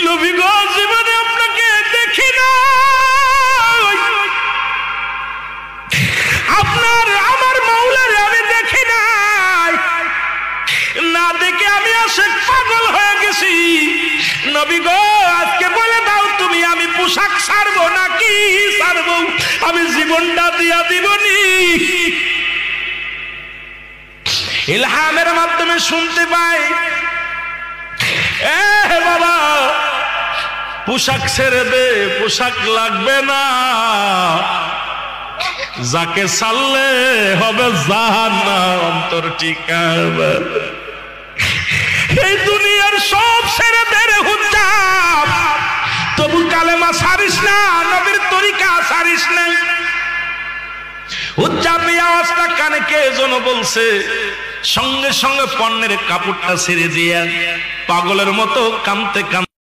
নবী গো জীবনে আপনাকে দেখি না, আপনার আমার মাওলারে আমি দেখি নাই, না দেখে আমি আশিক পাগল হয়ে গেছি। নবী গো আজকে বলে দাও তুমি আমি পোশাক ছাড়বো নাকি ছাড়বো, আমি জীবনটা দিয়া দিবনি। ইলহামের মাধ্যমে শুনতে পাই, এ বাবা পোশাক ছেড়ে দে, পোশাক লাগবে না, যাকে ছাড়লে হবে জাহান্নাম অন্তর ঠিকানা। এই দুনিয়ার সব ছেড়ে দে রে হুজ্জাব, তবু কালেমা ছাড়িস না, নবীর তরিকা ছাড়িস না। হুজ্জাব এই আওয়াজটা কানে কে যেন বলছে, সঙ্গে সঙ্গে পণ্যের কাপড়টা ছেড়ে দিয়া পাগলের মতো কাঁদতে কাঁদতে